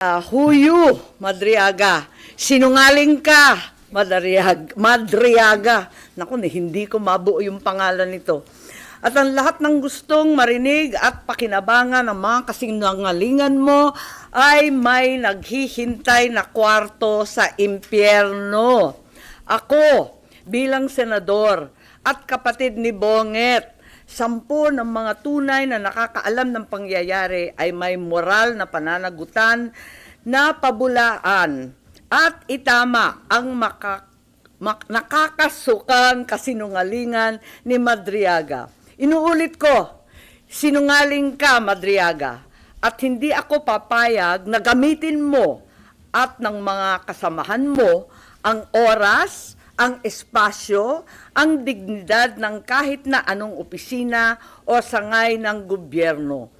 Huyu, Madriaga. Sinungaling ka, Madriaga. Naku, hindi ko mabuo yung pangalan nito. At ang lahat ng gustong marinig at pakinabangan ng mga kasinungalingan mo ay may naghihintay na kwarto sa impyerno. Ako, bilang senador at kapatid ni Bonget, 10 ng mga tunay na nakakaalam ng pangyayari ay may moral na pananagutan na pabulaan at itama ang nakakasukang kasinungalingan ni Madriaga. Inuulit ko, sinungaling ka, Madriaga, at hindi ako papayag na gamitin mo at ng mga kasamahan mo ang oras, ang espasyo, ang dignidad ng kahit na anong opisina o sangay ng gobyerno.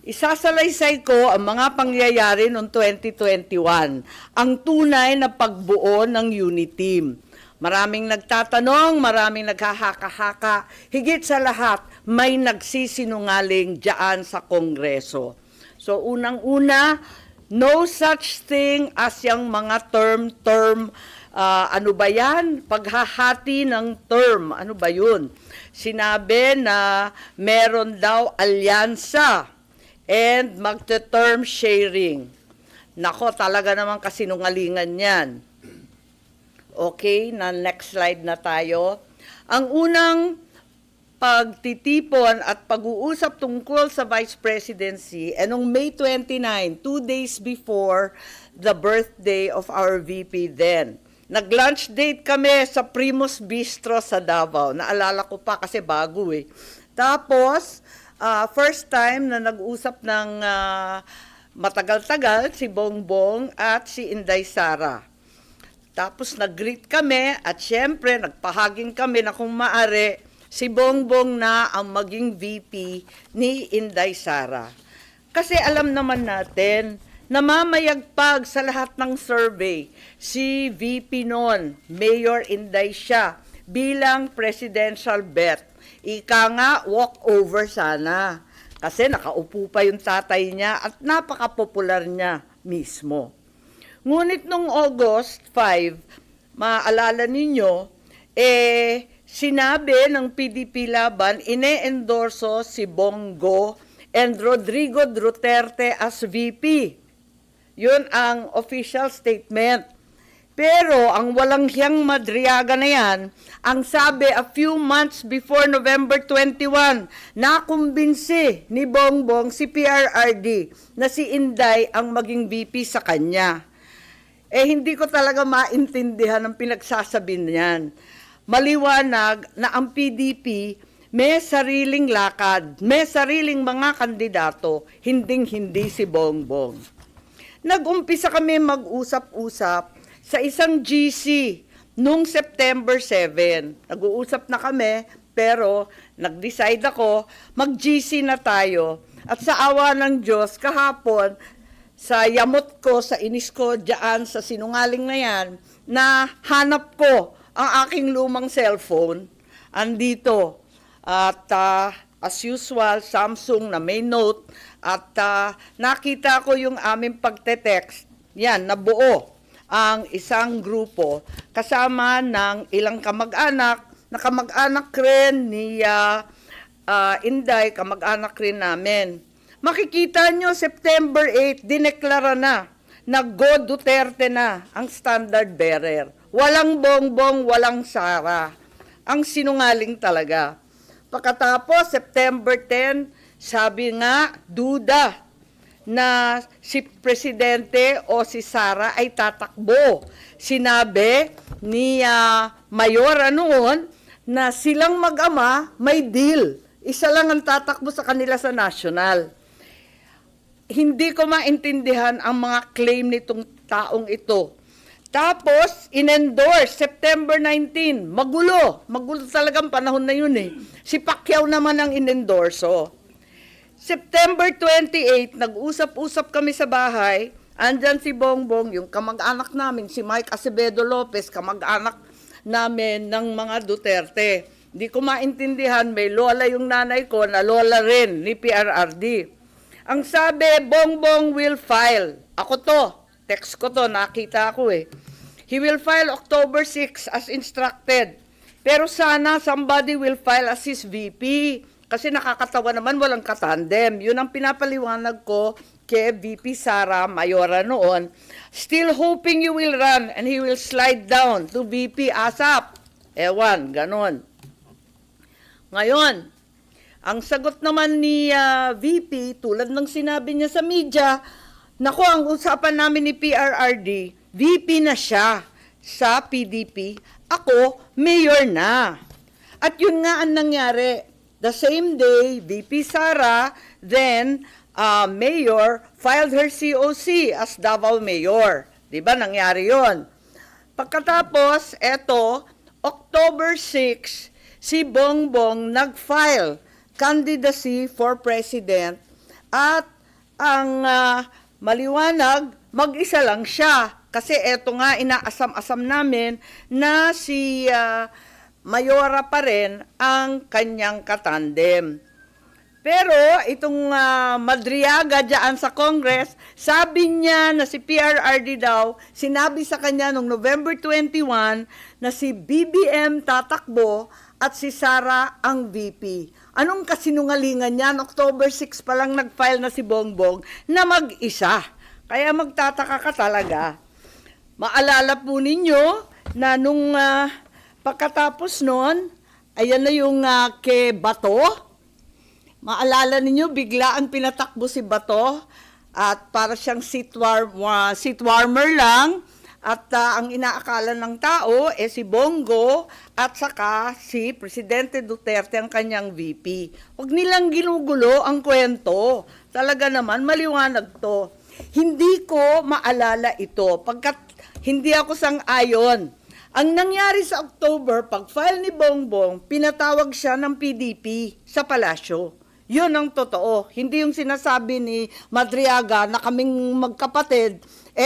Isasalaysay ko ang mga pangyayari noong 2021, ang tunay na pagbuo ng unit team. Maraming nagtatanong, maraming naghahaka-haka, higit sa lahat, may nagsisinungaling diyan sa Kongreso. So unang-una, no such thing as yung mga term, ano ba yan? Paghahati ng term, ano ba yun? Sinabi na meron daw alyansa and magte-term sharing. Nako, talaga naman kasinungalingan yan. Okay, na next slide na tayo. Ang unang pagtitipon at pag-uusap tungkol sa Vice Presidency noong May 29, 2 days before the birthday of our VP then. Nag-lunch date kami sa Primus Bistro sa Davao. Naalala ko pa kasi bago eh. Tapos, first time na nag-usap ng matagal-tagal si Bongbong at si Inday Sara. Tapos nag-greet kami at syempre nagpahaging kami na kung maaari si Bongbong na ang maging VP ni Inday Sara. Kasi alam naman natin na mamayagpag sa lahat ng survey si VP noon, Mayor Inday siya, bilang presidential bet. Ika nga, walkover sana. Kasi nakaupo pa yung tatay niya at napaka-popular niya mismo. Ngunit nung August 5, maalala ninyo, sinabi ng PDP Laban, ine-endorso si Bongo and Rodrigo Duterte as VP. Yun ang official statement. Pero ang walang hiyang Madriaga na yan, ang sabi a few months before November 21, nakumbinsi ni Bongbong si PRRD na si Inday ang maging VP sa kanya. Hindi ko talaga maintindihan ang pinagsasabi niyan. Maliwanag na ang PDP may sariling lakad, may sariling mga kandidato, hinding-hindi si Bongbong. Nag-umpisa kami mag-usap-usap sa isang GC noong September 7. Nag-uusap na kami pero nag-decide ako mag-GC na tayo. At sa awa ng Diyos, kahapon, sa yamot ko, sa inis ko, dyan sa sinungaling na yan, na hanap ko ang aking lumang cellphone, andito. At as usual, Samsung na may note, at nakita ko yung aming pagte-text. Yan, nabuo ang isang grupo kasama ng ilang kamag-anak, na kamag-anak rin ni Inday, kamag-anak rin namin. Makikita nyo, September 8, dineklara na Go Duterte na ang standard bearer. Walang Bongbong, walang Sara. Ang sinungaling talaga. Pagkatapos, September 10, sabi nga, duda na si Presidente o si Sara ay tatakbo. Sinabi ni Mayora noon na silang mag-ama may deal. Isa lang ang tatakbo sa kanila sa national. Hindi ko maintindihan ang mga claim nitong taong ito. Tapos, in-endorse, September 19, magulo talagang panahon na yun eh. Si Pacquiao naman ang in-endorso. September 28, nag-usap-usap kami sa bahay, andyan si Bongbong, yung kamag-anak namin, si Mike Acevedo Lopez, kamag-anak namin ng mga Duterte. Hindi ko maintindihan, may lola yung nanay ko na lola rin ni PRRD. Ang sabi, Bongbong will file. Ako to, text ko to, nakita ko eh. He will file October 6 as instructed. Pero sana somebody will file as his VP. Kasi nakakatawa naman, walang katandem. Yun ang pinapaliwanag ko kay VP Sara Mayora noon. Still hoping you will run and he will slide down to VP ASAP. Ewan, ganon. Ngayon, ang sagot naman ni VP, tulad ng sinabi niya sa media, naku, ang usapan namin ni PRRD, VP na siya sa PDP, ako, mayor na. At yun nga ang nangyari. The same day, VP Sara, then mayor, filed her COC as Davao Mayor. Diba, nangyari yon. Pagkatapos, eto, October 6, si Bongbong nag-file candidacy for president at ang maliwanag, mag-isa lang siya. Kasi eto nga, inaasam-asam namin na si Mayora pa rin ang kanyang katandem. Pero itong Madriaga dyan sa Congress, sabi niya na si PRRD daw, sinabi sa kanya noong November 21 na si BBM tatakbo at si Sara ang VP. Anong kasinungalingan yan? October 6 pa lang nag-file na si Bongbong na mag-isa. Kaya magtataka ka talaga. Maalala po ninyo na nung pagkatapos nun, ayan na yung kay Bato. Maalala ninyo, bigla ang pinatakbo si Bato at para siyang seat warmer lang. At ang inaakala ng tao si Bongo at saka si Presidente Duterte ang kanyang VP. Huwag nilang ginugulo ang kwento. Talaga naman, maliwanag to. Hindi ko maalala ito pagkat hindi ako sang-ayon. Ang nangyari sa October, pag-file ni Bongbong, pinatawag siya ng PDP sa palasyo. Yun ang totoo. Hindi yung sinasabi ni Madriaga na kaming magkapatid,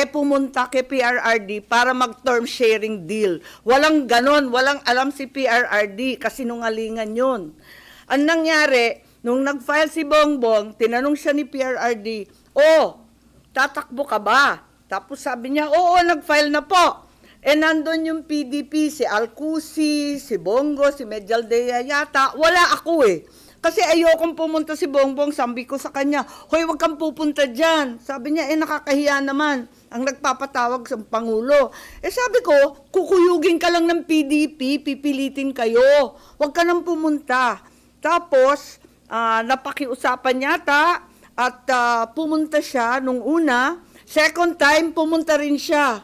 pumunta kay PRRD para mag-term sharing deal. Walang ganon, walang alam si PRRD, kasinungalingan yun. Ang nangyari, nung nag-file si Bongbong, tinanong siya ni PRRD, tatakbo ka ba? Tapos sabi niya, oo, nag-file na po. Nandun yung PDP, si Alcusi, si Bongo, si Medialdea yata. Wala ako eh. Kasi ayokong pumunta si Bongbong. Sabi ko sa kanya, hoy, wag kang pupunta dyan. Sabi niya, nakakahiya naman ang nagpapatawag sa Pangulo. Sabi ko, kukuyugin ka lang ng PDP, pipilitin kayo. Wag ka nang pumunta. Tapos, napakiusapan yata at pumunta siya nung una. Second time, pumunta rin siya.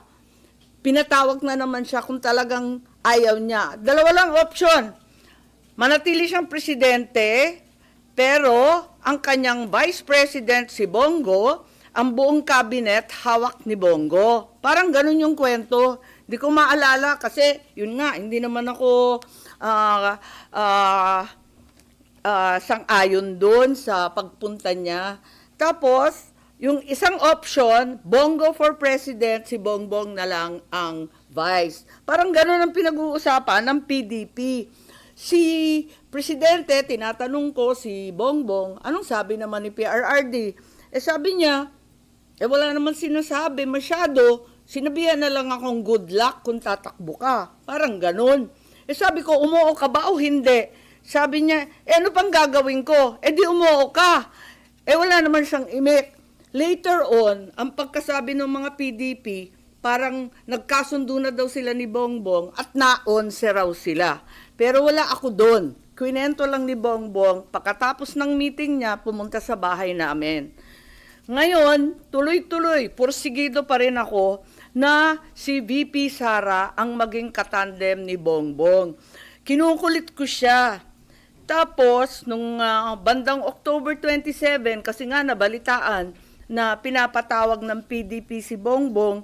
Pinatawag na naman siya kung talagang ayaw niya. Dalawa lang option. Manatili siyang presidente, pero ang kanyang vice president si Bongo, ang buong cabinet hawak ni Bongo. Parang ganun yung kwento. Hindi ko maalala kasi yun nga, hindi naman ako sang-ayon doon sa pagpunta niya. Tapos, yung isang option, Bongo for president, si Bongbong na lang ang vice. Parang gano'n ang pinag-uusapan ng PDP. Si Presidente, tinatanong ko si Bongbong, anong sabi naman ni PRRD? Sabi niya, wala naman sinasabi masyado, sinabihan na lang akong good luck kung tatakbo ka. Parang gano'n. Sabi ko, umuo ka ba o hindi? Sabi niya, ano pang gagawin ko? Di umuo ka. Wala naman siyang imik. Later on, ang pagkasabi ng mga PDP, parang nagkasundo na daw sila ni Bongbong at naonse raw sila. Pero wala ako doon. Kwinento lang ni Bongbong, pagkatapos ng meeting niya, pumunta sa bahay namin. Ngayon, tuloy-tuloy, porsigido pa rin ako na si VP Sara ang maging katandem ni Bongbong. Kinukulit ko siya. Tapos, nung bandang October 27, kasi nga nabalitaan, na pinapatawag ng PDP si Bongbong,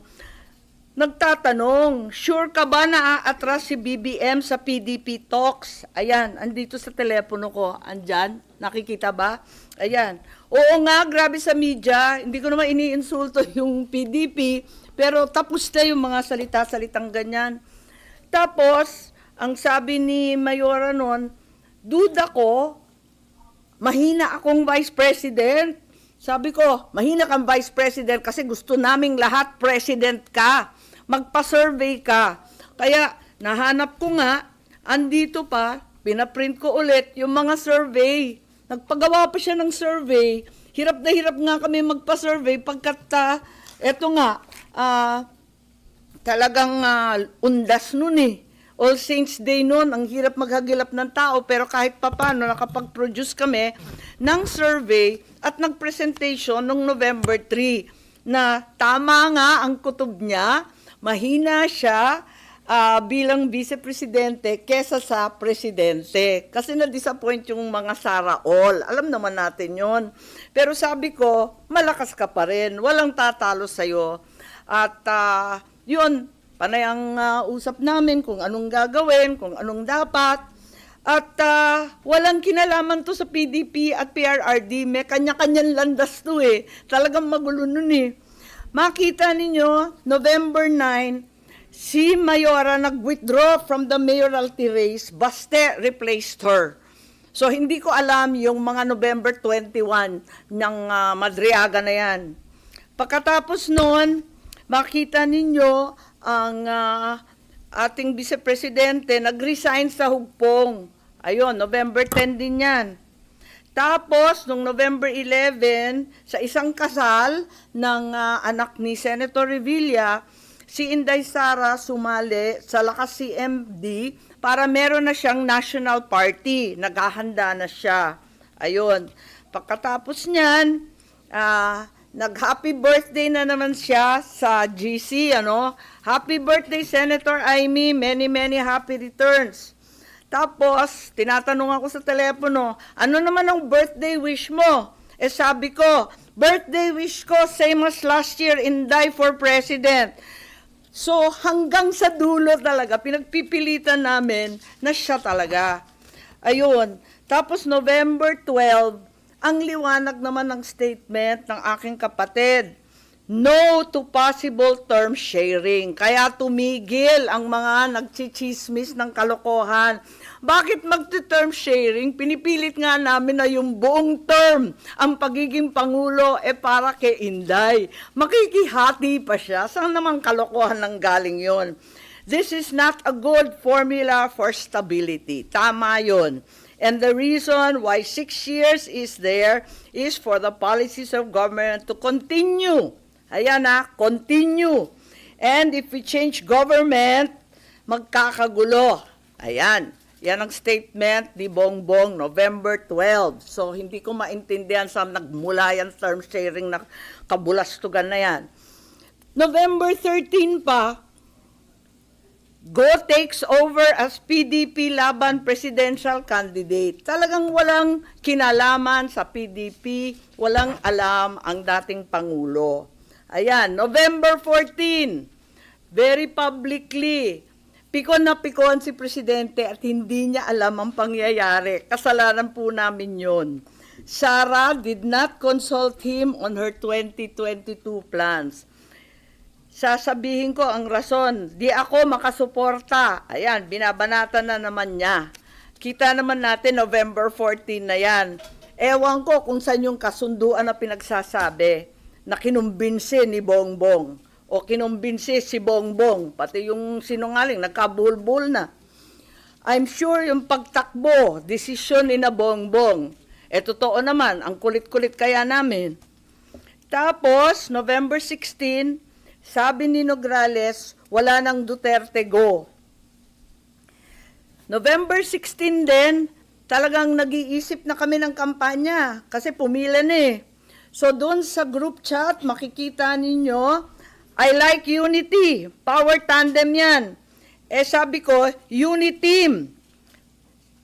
nagtatanong, sure ka ba na aatras si BBM sa PDP talks? Ayan, andito sa telepono ko. Andyan, nakikita ba? Ayan. Oo nga, grabe sa media. Hindi ko naman iniinsulto yung PDP, pero tapos na yung mga salita-salitang ganyan. Tapos, ang sabi ni Mayora noon, duda ko, mahina akong vice president. Sabi ko, mahina kang Vice President kasi gusto naming lahat President ka. Magpa-survey ka. Kaya nahanap ko nga, andito pa, pinaprint ko ulit yung mga survey. Nagpagawa pa siya ng survey. Hirap na hirap nga kami magpa-survey pagkat eto nga, talagang undas nun eh. All Saints Day noon, ang hirap maghagilap ng tao, pero kahit papano nakapag-produce kami ng survey at nag-presentation noong November 3 na tama nga ang kutob niya, mahina siya bilang vice-presidente kesa sa presidente. Kasi na-disappoint yung mga Sara All. Alam naman natin yon. Pero sabi ko, malakas ka pa rin, walang tatalo sa'yo. At yun, panay ang usap namin kung anong gagawin, kung anong dapat. At walang kinalaman to sa PDP at PRRD. May kanya-kanyang landas to eh. Talagang magulo nun eh. Makita ninyo, November 9, si Mayora nag-withdraw from the mayoralty race. Baste replaced her. So hindi ko alam yung mga November 21 ng Madriaga na yan. Pagkatapos noon, makita ninyo ang ating vice-presidente nag-resign sa hugpong. Ayun, November 10 din yan. Tapos, noong November 11, sa isang kasal ng anak ni Senator Revilla, si Inday Sara sumali sa Lakas CMD para meron na siyang national party. Naghahanda na siya. Ayun. Pagkatapos niyan, nag-happy birthday na naman siya sa GC, ano? Happy birthday, Senator Amy. Many, many happy returns. Tapos, tinatanong ako sa telepono, ano naman ang birthday wish mo? Eh sabi ko, birthday wish ko, same as last year, Inday for President. So, hanggang sa dulo talaga, pinagpipilitan namin na siya talaga. Ayun. Tapos, November 12, ang liwanag naman ng statement ng aking kapatid, no to possible term sharing. Kaya tumigil ang mga nagchichismis ng kalokohan. Bakit magti-term sharing? Pinipilit nga namin na yung buong term, ang pagiging Pangulo, para kay Inday. Makikihati pa siya. Saan naman kalokohan ng galing yon? This is not a good formula for stability. Tama yon. And the reason why 6 years is there is for the policies of government to continue. Ayan continue. And if we change government, magkakagulo. Ayan. Yan ang statement ni Bongbong, November 12. So, hindi ko maintindihan saan nagmula yan term sharing na kabulastugan na yan. November 13 pa, Go takes over as PDP laban presidential candidate. Talagang walang kinalaman sa PDP, walang alam ang dating Pangulo. Ayan, November 14, very publicly, pikon na pikon si Presidente at hindi niya alam ang pangyayari. Kasalanan po namin yon. Sara did not consult him on her 2022 plans. Sasabihin ko ang rason, di ako makasuporta. Ayan, binabanatan na naman niya. Kita naman natin November 14 na yan. Ewan ko kung saan yung kasunduan na pinagsasabi na kinumbinsi ni Bongbong o kinumbinsi si Bongbong, pati yung sinungaling, nagkabulbul na. I'm sure yung pagtakbo, desisyon ni na Bongbong. Totoo naman, ang kulit-kulit kaya namin. Tapos, November 16, sabi ni Nograles, wala nang Duterte go. November 16 din, talagang nag-iisip na kami ng kampanya kasi pumila na eh. So doon sa group chat, makikita ninyo, I like unity, power tandem yan. Sabi ko, uniteam.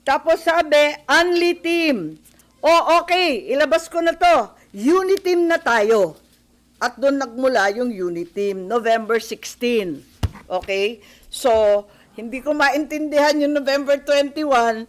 Tapos sabi, only team. Okay, ilabas ko na to. Uniteam na tayo. At doon nagmula yung Uniteam, November 16. Okay? So, hindi ko maintindihan yung November 21,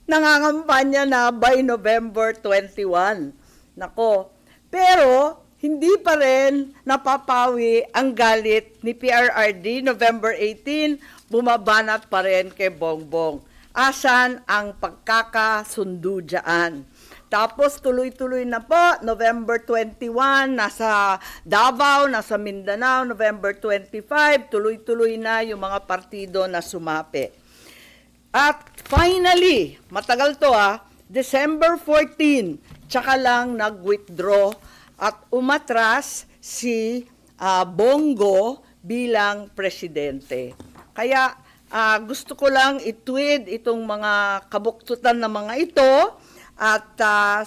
nangangampanya na by November 21. Nako. Pero, hindi pa rin napapawi ang galit ni PRRD, November 18, bumabanat pa rin kay Bongbong. Asan ang pagkakasundo dyan? Tapos tuloy-tuloy na po, November 21, nasa Davao, nasa Mindanao, November 25, tuloy-tuloy na yung mga partido na sumapi. At finally, matagal to December 14, tsaka lang nag-withdraw at umatras si Bongo bilang presidente. Kaya gusto ko lang itweet itong mga kabuktutan na mga ito at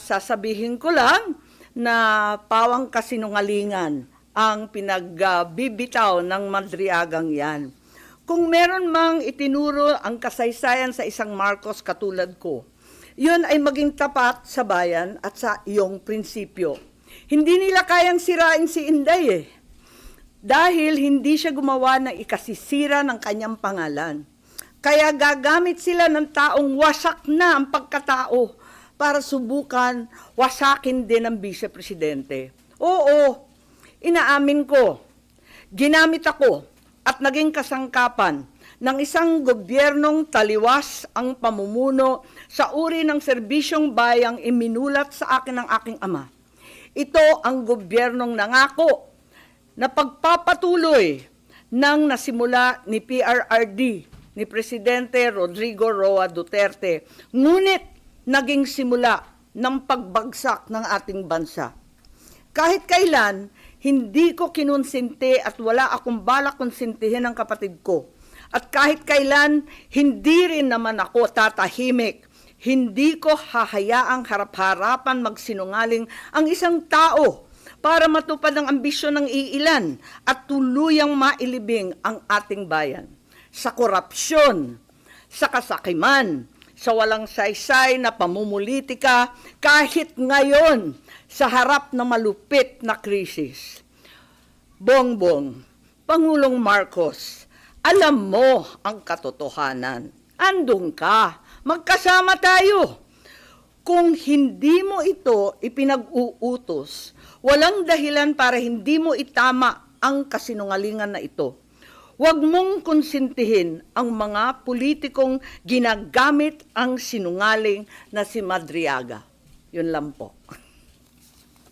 sasabihin ko lang na pawang kasinungalingan ang pinagbibitaw ng Madriagang yan. Kung meron mang itinuro ang kasaysayan sa isang Marcos katulad ko, yun ay maging tapat sa bayan at sa iyong prinsipyo. Hindi nila kayang sirain si Inday dahil hindi siya gumawa ng ikasisira ng kanyang pangalan. Kaya gagamit sila ng taong wasak na ang pagkatao para subukan wasakin din ang vice-presidente. Oo, inaamin ko, ginamit ako at naging kasangkapan ng isang gobyernong taliwas ang pamumuno sa uri ng serbisyong bayang iminulat sa akin ng aking ama. Ito ang gobyernong nangako na pagpapatuloy ng nasimula ni PRRD, ni Presidente Rodrigo Roa Duterte. Ngunit naging simula ng pagbagsak ng ating bansa. Kahit kailan, hindi ko kinonsinti at wala akong balak konsintihin ang kapatid ko. At kahit kailan, hindi rin naman ako tatahimik. Hindi ko hahayaang harap-harapan magsinungaling ang isang tao para matupad ang ambisyon ng iilan at tuluyang mailibing ang ating bayan. Sa korupsyon, sa kasakiman, sa walang saysay na pamumulitika kahit ngayon sa harap ng malupit na krisis. Bongbong, Pangulong Marcos, alam mo ang katotohanan. Andun ka, magkasama tayo. Kung hindi mo ito ipinag-uutos, walang dahilan para hindi mo itama ang kasinungalingan na ito. Huwag mong konsintihin ang mga politikong ginagamit ang sinungaling na si Madriaga. Yun lang po.